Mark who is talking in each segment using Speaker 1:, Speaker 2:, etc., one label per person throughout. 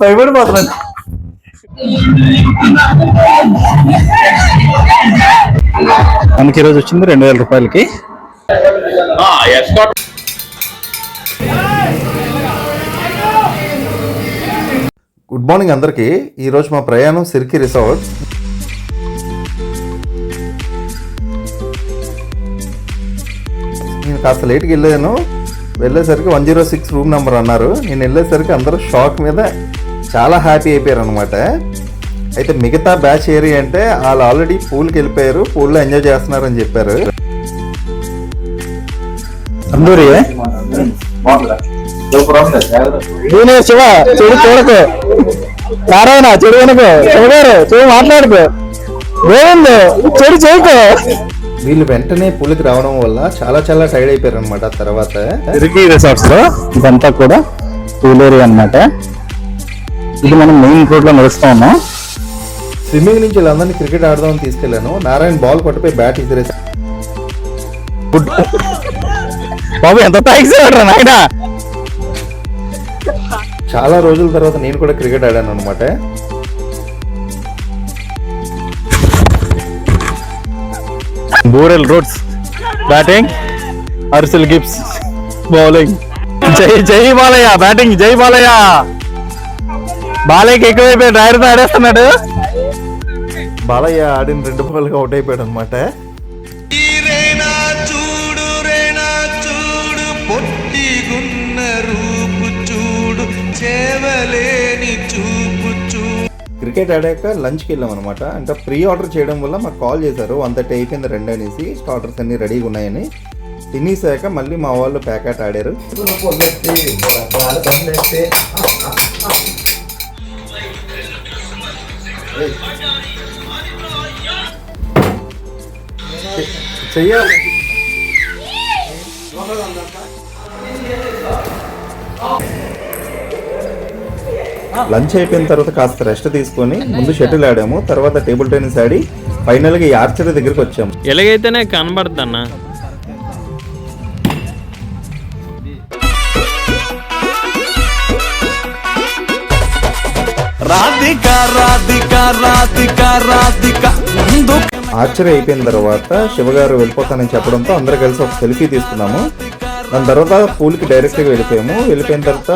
Speaker 1: భయపడిపోతున్నాను. మనకి ఈరోజు వచ్చింది 2000 రూపాయలకి.
Speaker 2: గుడ్ మార్నింగ్ అందరికీ. ఈరోజు మా ప్రయాణం సిర్కి రిసార్ట్స్. నేను కాస్త లేట్కి వెళ్ళేసరికి 106 రూమ్ నెంబర్ అన్నారు. నేను వెళ్ళేసరికి అందరూ షాక్ మీద చాలా హ్యాపీ అయిపోయారు అనమాట. అయితే మిగతా బ్యాచ్ ఏరియా అంటే వాళ్ళు ఆల్రెడీ పూల్కి వెళ్ళిపోయారు, పూల్లో ఎంజాయ్ చేస్తున్నారని చెప్పారు.
Speaker 1: శివ చెడు చూడకు, నారాయణ చెడు వెనుకో, శివగారు చెడు మాట్లాడుకో, గోవిందు చెడు చేయకు.
Speaker 2: వీళ్ళు వెంటనే పూల్కి రావడం వల్ల చాలా చాలా టైర్డ్ అయిపోయారు అనమాట. తర్వాత
Speaker 1: సిర్కి రిసార్ట్స్ లో ఇదంతా కూడా పూల్ ఏరియా అనమాట. ఇది మనం మెయిన్ రోడ్ లో నడుస్తా ఉన్నాం.
Speaker 2: స్విమ్మింగ్ నుంచి వీళ్ళందరినీ క్రికెట్ ఆడదామని తీసుకెళ్లాను. నారాయణ బాల్ కొట్టిపోయి బ్యాట్ ఇసిరేసి
Speaker 1: బాబు ఎంత థ్యాంక్స్ నాయన.
Speaker 2: చాలా రోజుల తర్వాత నేను కూడా క్రికెట్ ఆడాను అనమాట.
Speaker 1: బోరెల్ Rhodes batting, Herschelle Gibbs bowling. జై బాలయ్య బ్యాటింగ్, జై బాలయ్య. బాలయ్యకి ఎక్కువైపోయి డ్రైవర్తో ఆడేస్తున్నాడు.
Speaker 2: బాలయ్య ఆడిన 2 బాల్కి అవుట్ అయిపోయాడు అనమాట. క్రికెట్ ఆడాక లంచ్కి వెళ్ళాం అనమాట. అంటే ప్రీ ఆర్డర్ చేయడం వల్ల మాకు కాల్ చేశారు, 1:30 అయిపోయింది 2 అనేసి. స్టార్టర్స్ అన్ని రెడీగా ఉన్నాయని. తినేసాక మళ్ళీ మా వాళ్ళు ప్యాకెట్ ఆడారు. చెయ్యాలి. లంచ్ అయిపోయిన తర్వాత కాస్త రెస్ట్ తీసుకొని ముందు షటిల్ ఆడాము, తర్వాత టేబుల్ టెన్నిస్ ఆడి ఫైనల్గా ఈ ఆర్చరీ దగ్గరికి వచ్చాము.
Speaker 3: ఎలాగైతేనే కనబడుతున్నా.
Speaker 2: ఆర్చరీ అయిపోయిన తర్వాత శివగారు వెళ్ళిపోతానని చెప్పడంతో అందరూ కలిసి ఒక సెల్ఫీ తీసుకున్నాము. దాని తర్వాత పూల్కి డైరెక్ట్గా వెళ్ళిపోయిన తర్వాత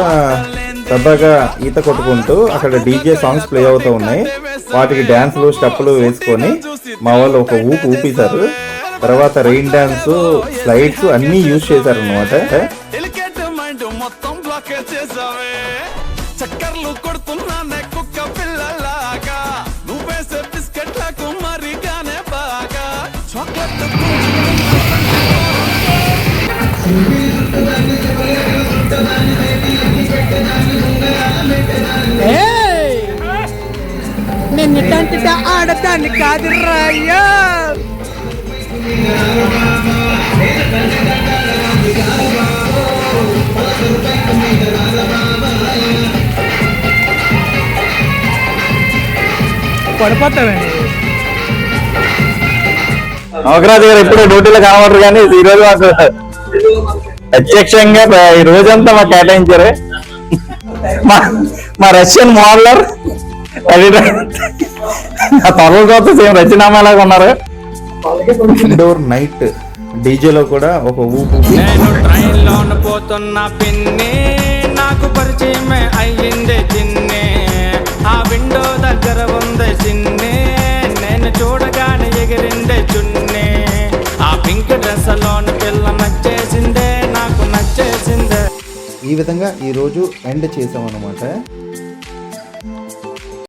Speaker 2: సరదాగా ఈత కొట్టుకుంటూ అక్కడ డీజే సాంగ్స్ ప్లే అవుతూ ఉన్నాయి. వాటికి డ్యాన్స్లు స్టెప్పులు వేసుకొని మా వాళ్ళు ఒక ఊపేశారు. తర్వాత రెయిన్ డ్యాన్స్, స్లైడ్స్ అన్నీ యూజ్ చేశారు అనమాట.
Speaker 4: నిన్ను ఆడతాన్ని కాదు రాయ్యా. పడిపోతావండి.
Speaker 1: నవకరాజు గారు ఎప్పుడు డ్యూటీలో కనబడరు, కానీ ఈరోజు మాకు ప్రత్యక్షంగా ఈ రోజంతా మాకు కేటాయించారు. మా రష్యన్ మోడలర్ త్వరలో సేమ్ రచనామాలాగా ఉన్నారు.
Speaker 2: ఇండోర్ నైట్ డీజేలో కూడా ఒక ఊపు.
Speaker 3: నేను ట్రైన్ లోన పోతున్న పిన్ని, నాకు పరిచయమే అయ్యింది చిన్నే. ఆ విండో దగ్గర ఉంది చిన్నే, నేను చూడగానే ఎగిరిందే చున్నే. ఆ పింక్ డ్రెస్ లోన పిల్ల నచ్చేసిందే, నాకు నచ్చేసిందే.
Speaker 2: ఈ విధంగా ఈరోజు ఎండ్ చేసాం అన్నమాట.